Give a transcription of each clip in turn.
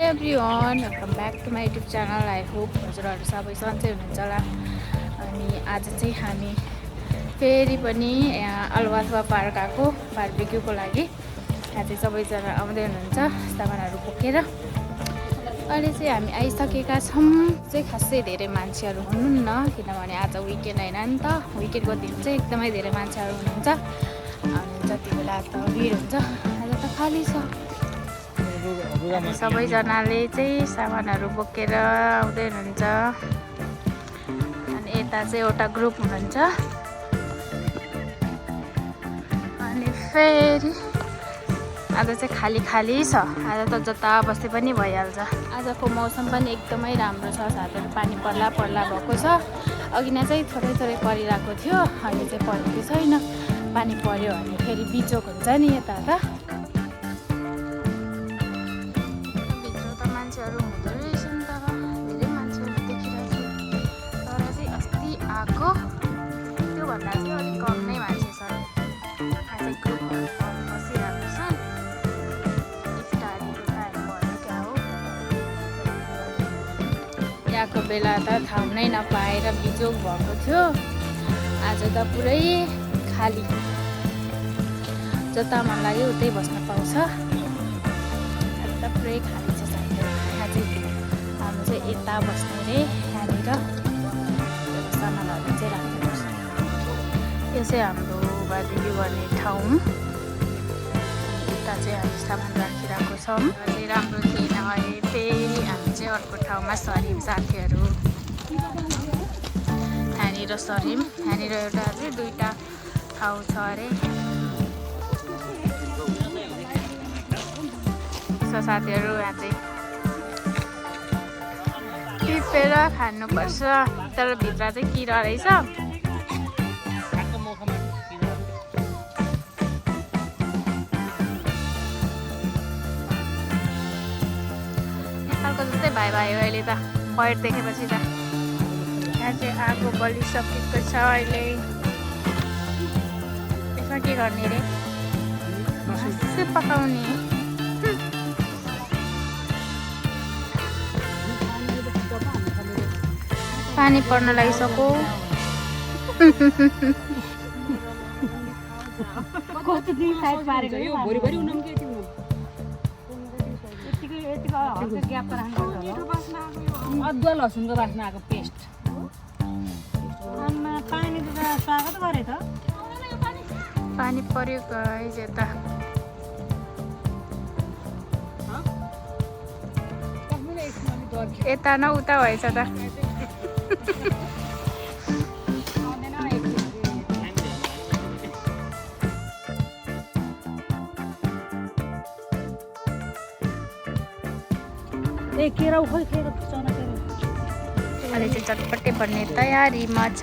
Everyone welcome back to my YouTube channel. I hope हजुरहरू सबै सन्चै हुनुहुन्छ होला। अनि आज चाहिँ हामी फेरि पनि अलवाथवा पार्क आएको बारबेक्यूको लागि। यहाँ चाहिँ सबैजना आउँदै हुनुहुन्छ सामानहरू बोकेर। अहिले चाहिँ हामी आइसकेका छौँ। चाहिँ खासै धेरै मान्छेहरू हुनुहुन्न किनभने आज विकेन्ड होइन नि त। विकेन्डको दिन चाहिँ एकदमै धेरै मान्छेहरू हुनुहुन्छ। अनि जति बेला त भिड हुन्छ, आज त खाली छ। सबैजनाले चाहिँ सामानहरू बोकेर आउँदै हुनुहुन्छ। अनि यता चाहिँ एउटा ग्रुप हुनुहुन्छ। अनि फेरि आज चाहिँ खाली खाली छ। आज त जता बस्दै पनि भइहाल्छ। आजको मौसम पनि एकदमै राम्रो छ। साथै पानी पर्ला पर्ला भएको छ। अघि नै चाहिँ थोरै थोरै परिरहेको थियो, अहिले चाहिँ परेको छैन। पानी पर्यो भने फेरि बिजोक हुन्छ नि यता त। मान्छेहरू हुँदो रहेछ नि त, धेरै मान्छेहरू देखिरहेको छु। तर चाहिँ अस्ति आएको त्योभन्दा चाहिँ अलिक कम नै मान्छे छ। आज ग्रुपहरू बसिरहेको छ। इफ्तारीको टाइम भयो क्या हो। यहाँको बेला त ठाउँ नै नपाएर बिजोग भएको थियो। आज त पुरै खाली, जता मन लाग्यो उतै बस्न पाउँछ। आज त पुरै खाली छ। हामी चाहिँ यता बस्ने रे, यहाँनिर सामानहरू चाहिँ राख्नुपर्छ। यो चाहिँ हाम्रो बारबेक्यू गर्ने ठाउँ। यता चाहिँ हामी सामान राखिरहेको छौँ। चाहिँ राम्रो थिएन, अहिले फेरि हामी चाहिँ अर्को ठाउँमा सर्यौँ साथीहरू। यहाँनिर सर्यौँ। यहाँनिर एउटा चाहिँ दुईवटा ठाउँ छ अरे। साथीहरू यहाँ चाहिँ टिपेर खानुपर्छ, तर भित्र चाहिँ किरा रहेछ। नेपालको जस्तै भाइ भयो अहिले त, पैड देखेपछि त। यहाँ चाहिँ आगो बलिसकेको छ अहिले। यसमा के गर्ने रे? मासु पकाउने। पानी पर्न लागिसक्यो। अदुवा लसुनको बास्ना आएको पेस्ट। पानी त स्वागत गरे त। पानी पर्यो गाइस यता। यता न उता भएछ त। अहिले चाहिँ चटपटे बन्ने तयारीमा छ।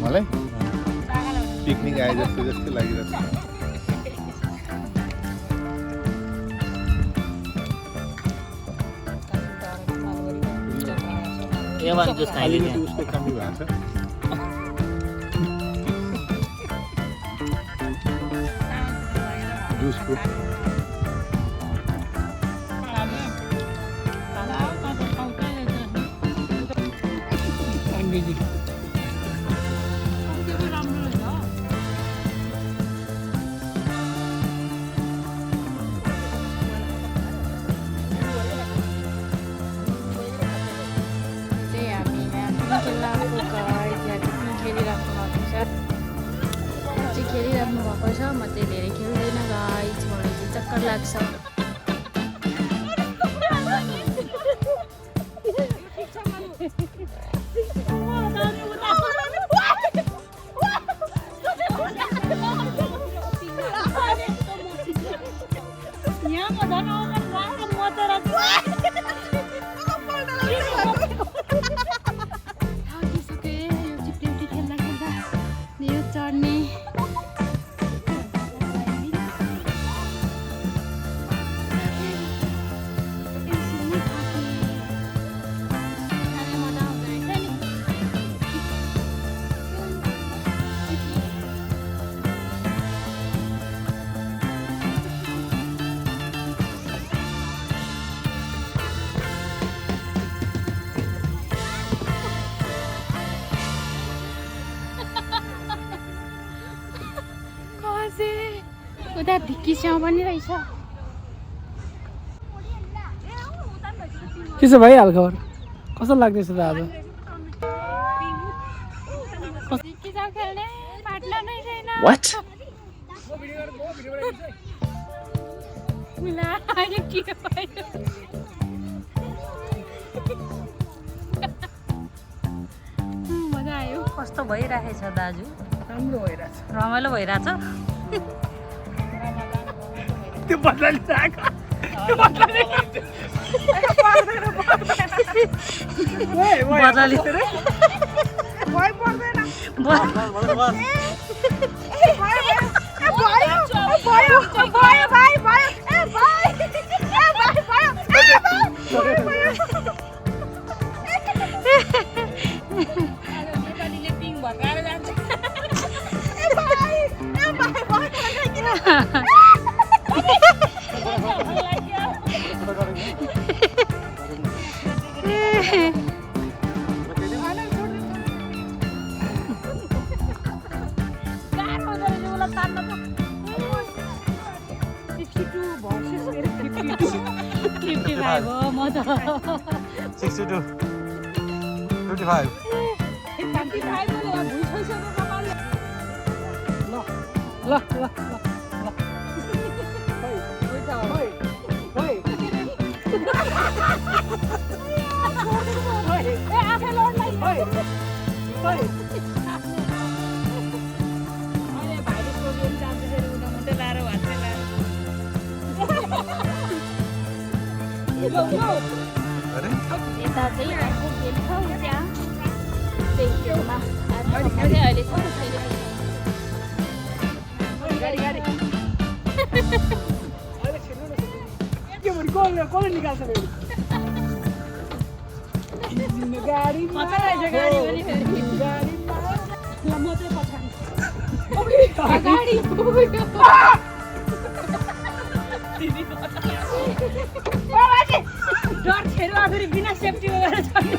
मलाई पिकनिक आए जस्तो जस्तो लागिरहेछ। उसको कमी भएको छ। जुसको खेलिराख्नु भएको छ। म चाहिँ धेरै खेल्दैन गाइस, मलाई चाहिँ चक्कर लाग्छ। उता ढिक्की स्याउ पनि रहेछ। के छ भाइ हालखबर कस्तो लाग्दैछ त आज ढिक्की स्याउ खेल्ने पार्टनर नै छैन। वाट ला, यो के भयो? मजा आयो। कस्तो भइरहेछ दाजु? राम्रो भइरहेछ रमाइलो भइरहेछ? त्यो बदला लिएको बदला लि यता चाहिँ अर्को गेम छ त्यहाँ त्यही गेममा अहिले छ के भने कसले निकाल्छ गाडी डर खेर फेरि बिना सेफ्टीको गरेर चढ्नु।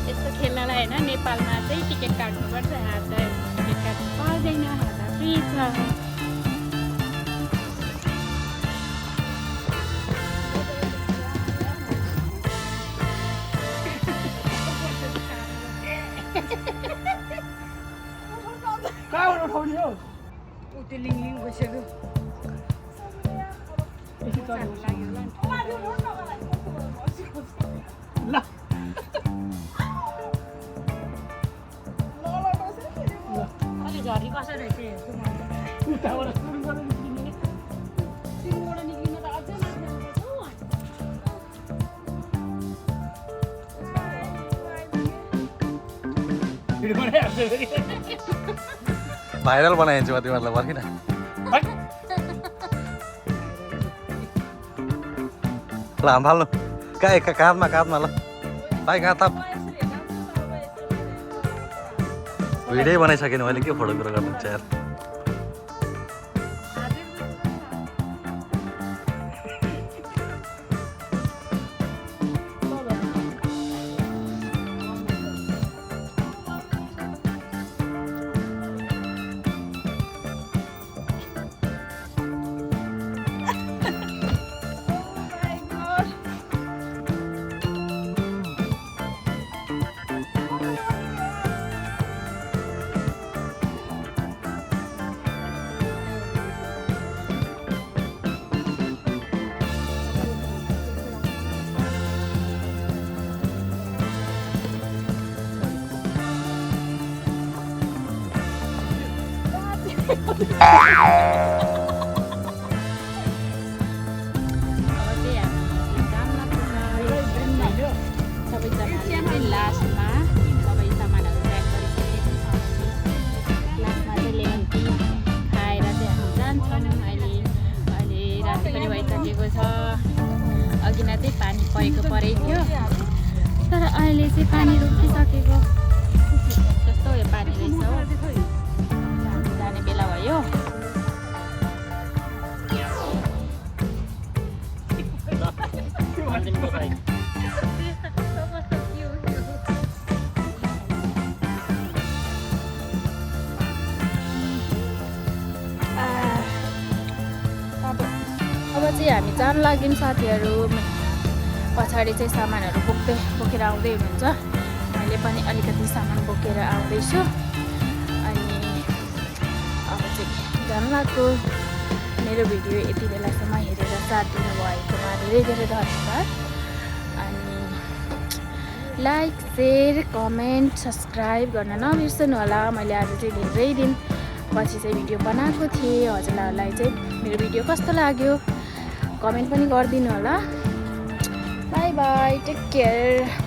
यस्तो खेल्नलाई होइन नेपालमा चाहिँ टिकट काट्नुपर्छ। हातलाई टिकट काट्नु पर्दैन, हात फ्री छ। कहाँबाट उठाउने हो उति लिङ बसेको ल अलि झरी कसरी रहेछ हेर्छु म। उताबाट सुरु गरेर निस्किने तिनबाट निक्लिन त अझै माथि भिडियो बनाइहाल्छ फेरि भाइरल बनाइन्छ तिमीहरूलाई पर्खिन ल हाम फाल्नु कहाँ काँधमा ल भाइ कहाँ ताप भिडियो बनाइसकेन मैले के फोटो कुरो गर्नुहुन्छ यार सबैजनाले लास्टमा सबै सामानहरू प्याक गरिसकेको छ। लास्टमा चाहिँ लेमन टी खाएर चाहिँ हामी जान्छौँ। अहिले राति पनि भइसकेको छ। अघिना चाहिँ पानी परेको थियो, तर अहिले चाहिँ पानी रोकिसकेको जस्तो यो पानी रहेछ हो। जाने बेला भयो। चाहिँ हामी जान लाग्यौँ साथीहरू। पछाडि चाहिँ सामानहरू बोकेर आउँदै हुनुहुन्छ। मैले पनि अलिकति सामान बोकेर आउँदैछु। अनि अब चाहिँ जान लाग्यो। मेरो भिडियो यति बेलासम्म हेरेर साथ दिनुभएकोमा धेरै धेरै धन्यवाद। अनि लाइक सेयर कमेन्ट सब्सक्राइब गर्न नबिर्सनु होला। मैले आज चाहिँ धेरै दिन पछि चाहिँ भिडियो बनाएको थिएँ। हजुरहरूलाई चाहिँ मेरो भिडियो कस्तो लाग्यो कमेन्ट पनि गरिदिनु होला। Bye bye, take care.